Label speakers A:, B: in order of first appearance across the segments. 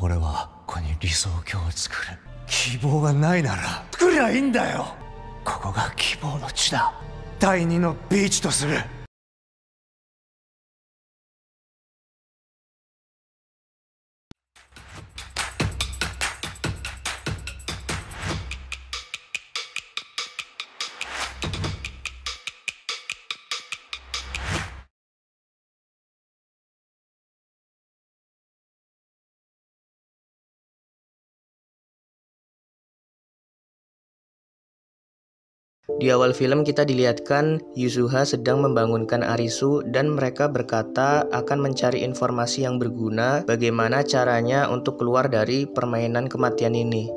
A: 俺はここに理想郷を作る。希望がないなら作りゃいいんだよ。ここが希望の地だ。第二のビーチとする。
B: Di awal film kita dilihatkan Yuzuha sedang membangunkan Arisu dan mereka berkata akan mencari informasi yang berguna bagaimana caranya untuk keluar dari permainan kematian ini.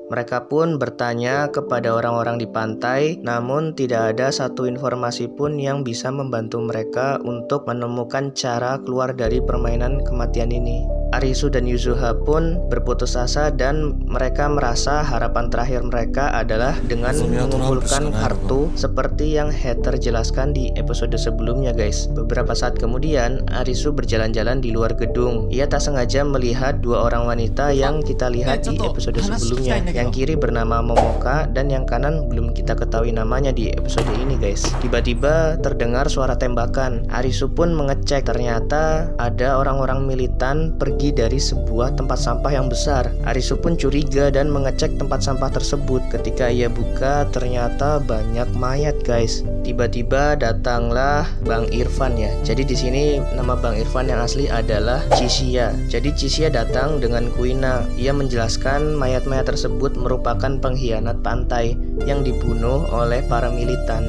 B: Mereka pun bertanya kepada orang-orang di pantai, namun tidak ada satu informasi pun yang bisa membantu mereka untuk menemukan cara keluar dari permainan kematian ini. Arisu dan Yuzuha pun berputus asa dan mereka merasa harapan terakhir mereka adalah dengan mengumpulkan kartu seperti yang Heather jelaskan di episode sebelumnya guys. Beberapa saat kemudian Arisu berjalan-jalan di luar gedung. Ia tak sengaja melihat dua orang wanita yang kita lihat di episode sebelumnya. Yang kiri bernama Momoka dan yang kanan belum kita ketahui namanya di episode ini guys. Tiba-tiba terdengar suara tembakan. Arisu pun mengecek, ternyata ada orang-orang militan pergi dari sebuah tempat sampah yang besar. Arisu pun curiga dan mengecek tempat sampah tersebut. Ketika ia buka, ternyata banyak mayat guys. Tiba-tiba datanglah Bang Irfan ya. Jadi di sini nama Bang Irfan yang asli adalah Chishia. Jadi Chishia datang dengan Kuina. Ia menjelaskan mayat-mayat tersebut merupakan pengkhianat pantai yang dibunuh oleh para militan.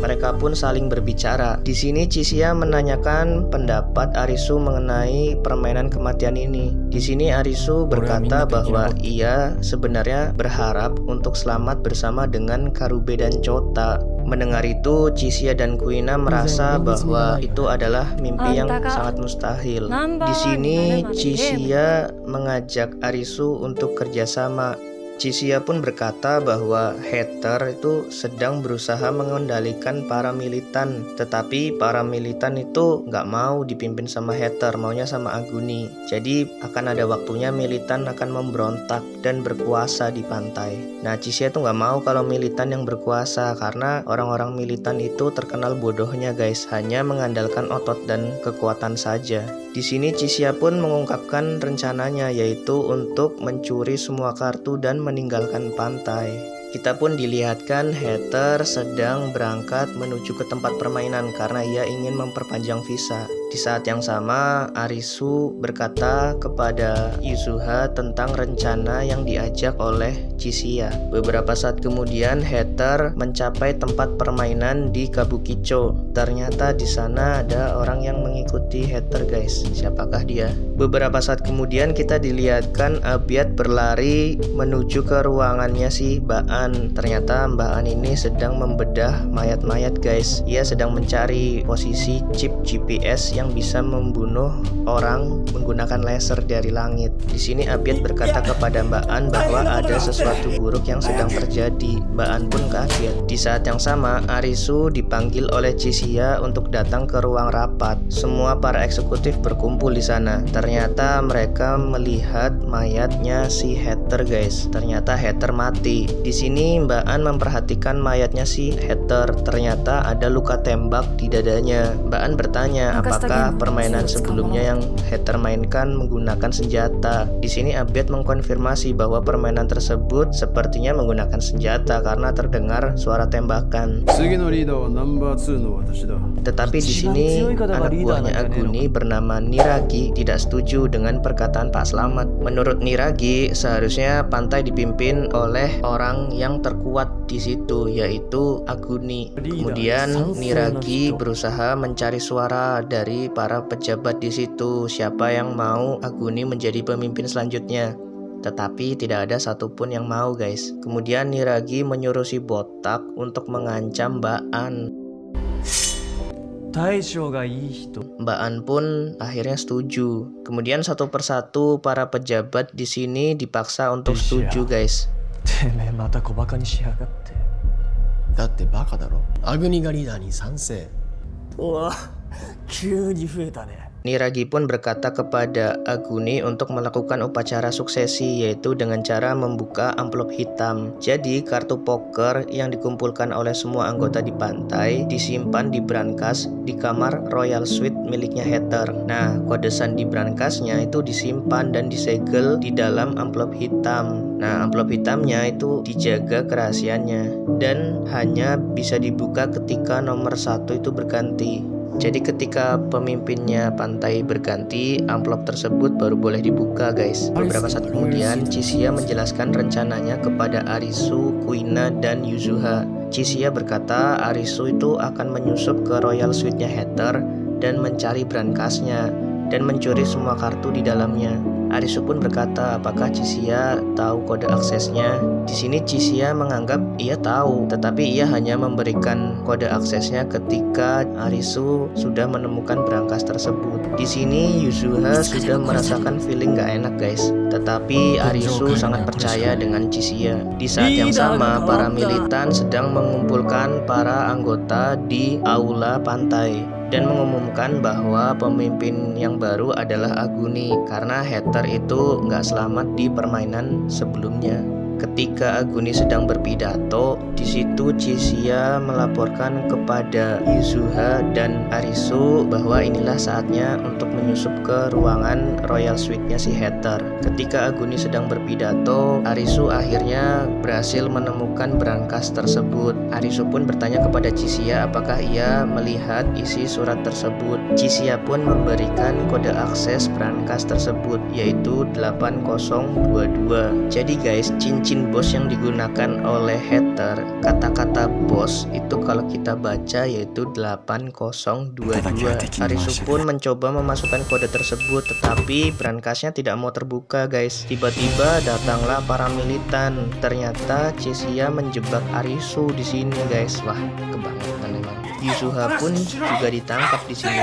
B: Mereka pun saling berbicara. Di sini Chishia menanyakan pendapat Arisu mengenai permainan kematian ini. Di sini Arisu berkata bahwa ia sebenarnya berharap untuk selamat bersama dengan Karube dan Chota. Mendengar itu, Chishia dan Kuina merasa bahwa itu adalah mimpi yang sangat mustahil. Di sini Chishia mengajak Arisu untuk kerjasama. Chishia pun berkata bahwa Heather itu sedang berusaha mengendalikan para militan, tetapi para militan itu nggak mau dipimpin sama Heather, maunya sama Aguni. Jadi akan ada waktunya militan akan memberontak dan berkuasa di pantai. Nah, Chishia itu nggak mau kalau militan yang berkuasa karena orang-orang militan itu terkenal bodohnya guys, hanya mengandalkan otot dan kekuatan saja. Di sini Chishia pun mengungkapkan rencananya, yaitu untuk mencuri semua kartu dan meninggalkan pantai. Kita pun dilihatkan Heather sedang berangkat menuju ke tempat permainan karena ia ingin memperpanjang visa. Di saat yang sama, Arisu berkata kepada Yuzuha tentang rencana yang diajak oleh Chishia. Beberapa saat kemudian, Heather mencapai tempat permainan di Kabukicho. Ternyata di sana ada orang yang mengikuti Heather guys. Siapakah dia? Beberapa saat kemudian kita dilihatkan Abiat berlari menuju ke ruangannya si Baan. Ternyata Mbak An ini sedang membedah mayat-mayat guys. Ia sedang mencari posisi chip GPS yang bisa membunuh orang menggunakan laser dari langit. Di sini Abiat berkata kepada Mbak An bahwa ada sesuatu buruk yang sedang terjadi. Mbak An pun kaget. Di saat yang sama, Arisu dipanggil oleh Chishia untuk datang ke ruang rapat. Semua para eksekutif berkumpul di sana. Ternyata mereka melihat mayatnya si Heather guys. Ternyata Heather mati. Di sini Mbak An memperhatikan mayatnya si Heather. Ternyata ada luka tembak di dadanya. Mbak An bertanya apakah permainan sebelumnya yang Heather mainkan menggunakan senjata. Di sini Abiat mengkonfirmasi bahwa permainan tersebut sepertinya menggunakan senjata karena terdengar suara tembakan. Tetapi di sini anak buahnya Aguni bernama Niragi tidak setuju dengan perkataan Pak Slamet. Menurut Niragi, seharusnya pantai dipimpin oleh orang yang terkuat di situ, yaitu Aguni. Kemudian Niragi berusaha mencari suara dari para pejabat di situ, siapa yang mau Aguni menjadi pemimpin selanjutnya. Tetapi tidak ada satupun yang mau guys. Kemudian Niragi menyuruh si botak untuk mengancam Mbak An. Mbak An pun akhirnya setuju. Kemudian satu persatu para pejabat di sini dipaksa untuk setuju guys.
C: Wah,
A: 急に増えたね。
B: Niragi pun berkata kepada Aguni untuk melakukan upacara suksesi, yaitu dengan cara membuka amplop hitam. Jadi kartu poker yang dikumpulkan oleh semua anggota di pantai disimpan di brankas di kamar Royal Suite miliknya Heather. Nah, kode sandi brankasnya itu disimpan dan disegel di dalam amplop hitam. Nah, amplop hitamnya itu dijaga kerahasiaannya dan hanya bisa dibuka ketika nomor 1 itu berganti. Jadi ketika pemimpinnya pantai berganti, amplop tersebut baru boleh dibuka, guys. Beberapa saat kemudian, Chisiya menjelaskan rencananya kepada Arisu, Kuina, dan Yuzuha. Chisiya berkata Arisu itu akan menyusup ke Royal Suite-nya Heather dan mencari brankasnya dan mencuri semua kartu di dalamnya. Arisu pun berkata apakah Chisiya tahu kode aksesnya. Di sini Chisiya menganggap ia tahu, tetapi ia hanya memberikan kode aksesnya ketika Arisu sudah menemukan brankas tersebut. Di sini Yuzuha sudah merasakan feeling gak enak, guys. Tetapi Arisu sangat percaya dengan Chisiya. Di saat yang sama, para militan sedang mengumpulkan para anggota di aula pantai dan mengumumkan bahwa pemimpin yang baru adalah Aguni karena Heather itu nggak selamat di permainan sebelumnya. Ketika Aguni sedang berpidato, di situ Chisiya melaporkan kepada Yuzuha dan Arisu bahwa inilah saatnya untuk menyusup ke ruangan Royal Suite-nya si Heather. Ketika Aguni sedang berpidato, Arisu akhirnya berhasil menemukan brankas tersebut. Arisu pun bertanya kepada Chisiya apakah ia melihat isi surat tersebut. Chisiya pun memberikan kode akses brankas tersebut, yaitu 8022. Jadi guys, cincin bos yang digunakan oleh Heather, kata-kata bos itu kalau kita baca yaitu 8022. Arisu pun mencoba memasukkan kode tersebut, tetapi brankasnya tidak mau terbuka, guys. Tiba-tiba datanglah para militan. Ternyata Chisiya menjebak Arisu di sini, guys. Wah, kebangetan memang. Yuzuha pun juga ditangkap di sini.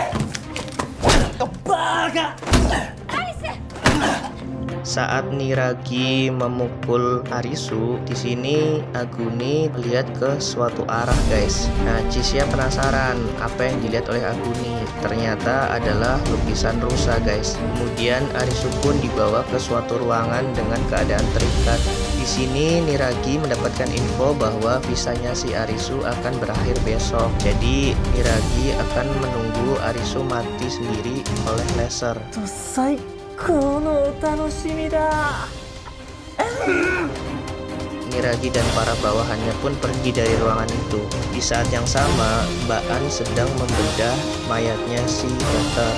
B: Saat Niragi memukul Arisu, di sini Aguni lihat ke suatu arah, guys. Nah, Chisiya penasaran apa yang dilihat oleh Aguni. Ternyata adalah lukisan rusa, guys. Kemudian Arisu pun dibawa ke suatu ruangan dengan keadaan terikat. Di sini Niragi mendapatkan info bahwa visanya si Arisu akan berakhir besok. Jadi Niragi akan menunggu Arisu mati sendiri oleh laser. Niragi dan para bawahannya pun pergi dari ruangan itu. Di saat yang sama, Mbak An sedang membedah mayatnya si Heather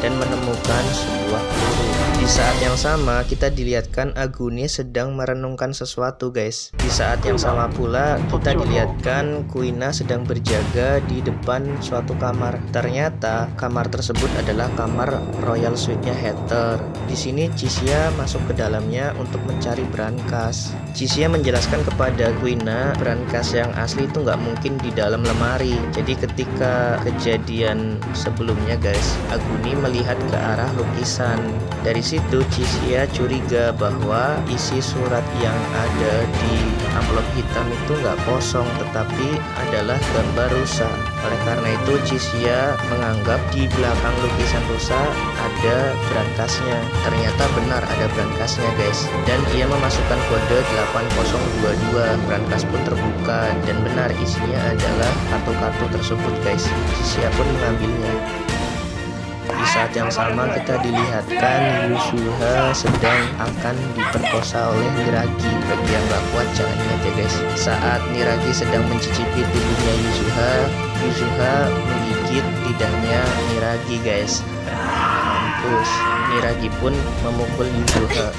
B: dan menemukan sebuah peluru. Di saat yang sama, kita dilihatkan Aguni sedang merenungkan sesuatu, guys. Di saat yang sama pula, kita dilihatkan Kuina sedang berjaga di depan suatu kamar. Ternyata, kamar tersebut adalah kamar Royal Suite-nya Heather. Di sini Chisiya masuk ke dalamnya untuk mencari brankas. Chisiya menjelaskan kepada Kuina, brankas yang asli itu nggak mungkin di dalam lemari. Jadi ketika kejadian sebelumnya, guys, Aguni melihat ke arah lukisan. Dari situ Chisiya curiga bahwa isi surat yang ada di amplop hitam itu nggak kosong, tetapi adalah gambar rusa. Oleh karena itu Chisiya menganggap di belakang lukisan rusa ada brankasnya. Ternyata benar ada brankasnya, guys. Dan ia memasukkan kode 8022. Brankas pun terbuka dan benar isinya adalah kartu-kartu tersebut, guys. Chisiya pun mengambilnya. Di saat yang sama kita dilihatkan Yuzuha sedang akan diperkosa oleh Niragi. Bagi yang gak kuat jangan ingat ya, guys. Saat Niragi sedang mencicipi tubuhnya Yuzuha menggigit lidahnya Niragi, guys. Mampus. Niragi pun memukul Yuzuha.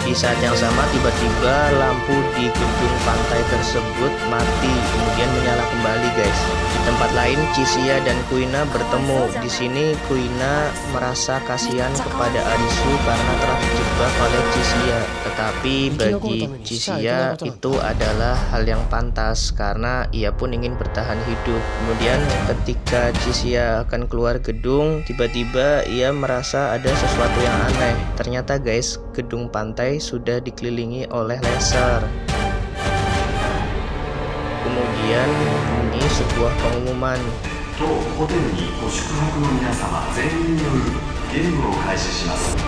B: Di saat yang sama tiba-tiba lampu di gedung pantai tersebut mati kemudian menyala kembali, guys. Di tempat lain Chisiya dan Kuina bertemu. Di sini Kuina merasa kasihan kepada Arisu karena telah dijebak oleh Chisiya. Tetapi bagi Chisiya itu adalah hal yang pantas karena ia pun ingin bertahan hidup. Kemudian ketika Chisiya akan keluar gedung, tiba-tiba ia merasa ada sesuatu yang aneh. Ternyata, guys, gedung pantai sudah dikelilingi oleh laser. Kemudian ini sebuah pengumuman.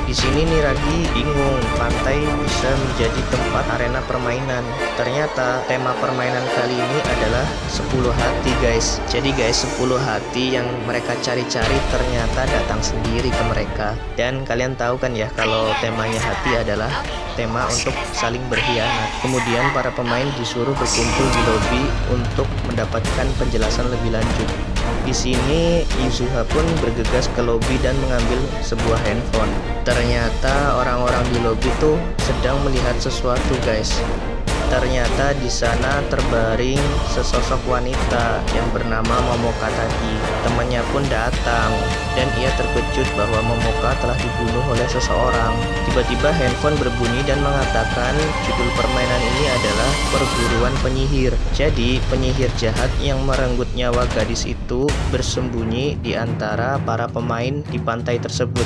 B: Di sini Niragi bingung, pantai bisa menjadi tempat arena permainan. Ternyata tema permainan kali ini adalah 10 hati guys. Jadi guys, 10 hati yang mereka cari-cari ternyata datang sendiri ke mereka. Dan kalian tahu kan ya kalau temanya hati adalah tema untuk saling berkhianat. Kemudian para pemain disuruh berkumpul di lobi untuk mendapatkan penjelasan lebih lanjut. Di sini Yuzuha pun bergegas ke lobi dan mengambil sebuah handphone. Ternyata orang-orang di lobi tuh sedang melihat sesuatu guys. Ternyata di sana terbaring sesosok wanita yang bernama Momoka tadi. Temannya pun datang dan ia terkejut bahwa Momoka telah dibunuh oleh seseorang. Tiba-tiba handphone berbunyi dan mengatakan judul permainan ini adalah perburuan penyihir. Jadi penyihir jahat yang merenggut nyawa gadis itu bersembunyi di antara para pemain di pantai tersebut.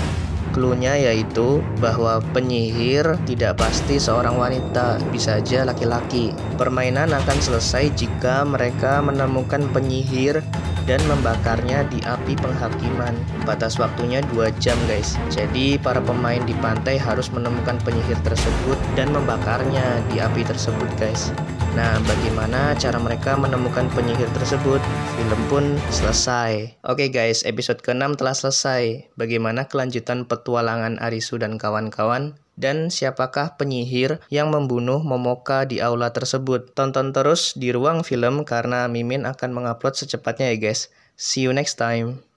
B: Cluenya yaitu bahwa penyihir tidak pasti seorang wanita, bisa aja laki-laki. Permainan akan selesai jika mereka menemukan penyihir dan membakarnya di api penghakiman. Batas waktunya 2 jam guys. Jadi para pemain di pantai harus menemukan penyihir tersebut dan membakarnya di api tersebut guys. Nah, bagaimana cara mereka menemukan penyihir tersebut? Film pun selesai. Oke guys, episode ke-6 telah selesai. Bagaimana kelanjutan petualangan Arisu dan kawan-kawan? Dan siapakah penyihir yang membunuh Momoka di aula tersebut? Tonton terus di ruang film karena Mimin akan mengupload secepatnya ya guys. See you next time.